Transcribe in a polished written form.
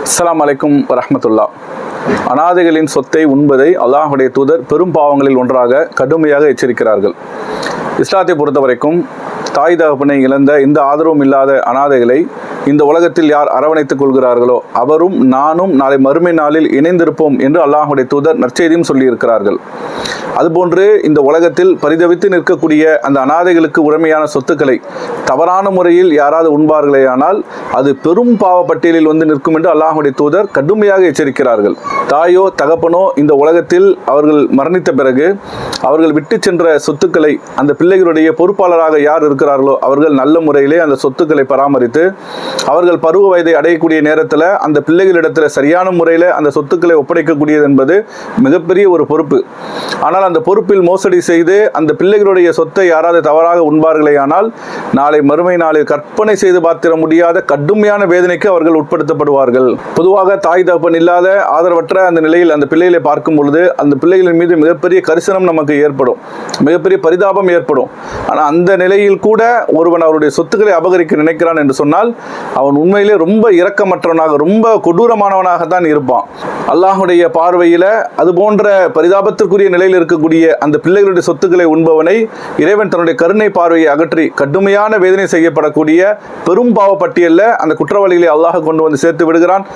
அஸ்ஸலாமு அலைக்கும் வரஹ்மத்துல்லாஹ். அனாதைகளின் சொத்தை உண்பதை அல்லாஹுடைய தூதர் பெரும் பாவங்களில் ஒன்றாக கடுமையாக எச்சரிக்கிறார்கள். இஸ்லாத்தை பொறுத்த வரைக்கும் தாய் தகப்பனை இழந்த இந்த ஆதரவும் இல்லாத அனாதைகளை இந்த உலகத்தில் யார் அரவணைத்துக் கொள்கிறார்களோ அவரும் நானும் நாளை மறுமை நாளில் இணைந்திருப்போம் என்று அல்லாஹுடைய தூதர் நற்செய்தியும் சொல்லியிருக்கிறார்கள். அதுபோன்று இந்த உலகத்தில் பரிதவித்து நிற்கக்கூடிய அந்த அனாதைகளுக்கு உரிமையான சொத்துக்களை தவறான முறையில் யாராவது உண்பார்களேயானால் அது பெரும் பாவ பட்டியலில் வந்து நிற்கும் என்று அல்லாஹுடைய தூதர் கடுமையாக எச்சரிக்கிறார்கள். தாயோ தகப்பனோ இந்த உலகத்தில் அவர்கள் மரணித்த பிறகு அவர்கள் விட்டு சென்ற சொத்துக்களை அந்த பிள்ளைகளுடைய பொறுப்பாளராக யார் இருக்கிறார்களோ அவர்கள் நல்ல முறையிலே அந்த சொத்துக்களை பராமரித்து அவர்கள் பருவ வயதை அடையக்கூடிய நேரத்தில் அந்த பிள்ளைகளிடத்தில் சரியான முறையில் அந்த சொத்துக்களை ஒப்படைக்கக்கூடியது என்பது மிகப்பெரிய ஒரு பொறுப்பு. ஆனால் அந்த பொறுப்பில் மோசடி செய்து அந்த பிள்ளைகளுடைய சொத்தை யாராவது தவறாக உண்பார்களேயானால் நாளை மறுமை நாளில் கற்பனை செய்து பார்த்திட முடியாத கடுமையான வேதனைக்கு அவர்கள் உட்படுத்தப்படுவார்கள். பொதுவாக தாய் தகப்பன் இல்லாத ஆதரவற்ற அந்த நிலையில் அந்த பிள்ளைகளை பார்க்கும் பொழுது அந்த பிள்ளைகளின் மீது மிகப்பெரிய கரிசனம் நமக்கு ஏற்படும், மிகப்பெரிய பரிதாபம் ஏற்படும். ஆனால் அந்த நிலையில் கூட ஒருவன் அவருடைய சொத்துக்களை அபகரிக்க நினைக்கிறான் என்று சொன்னால் அவன் உண்மையிலே ரொம்ப இரக்கமற்றவனாக ரொம்ப கொடூரமானவனாகத்தான் இருப்பான். அல்லாஹுடைய பார்வையில் அது போன்ற பரிதாபத்திற்குரிய நிலையில் இருக்கக்கூடிய அந்த பிள்ளைகளுடைய சொத்துக்களை உண்பவனை இறைவன் தன்னுடைய கருணை பார்வையை அகற்றி கடுமையான வேதனை செய்யப்படக்கூடிய பெரும் பாவ பட்டியலில் அந்த குற்றவாளிகளை அல்லாஹ் கொண்டு வந்து சேர்த்து விடுகிறான்.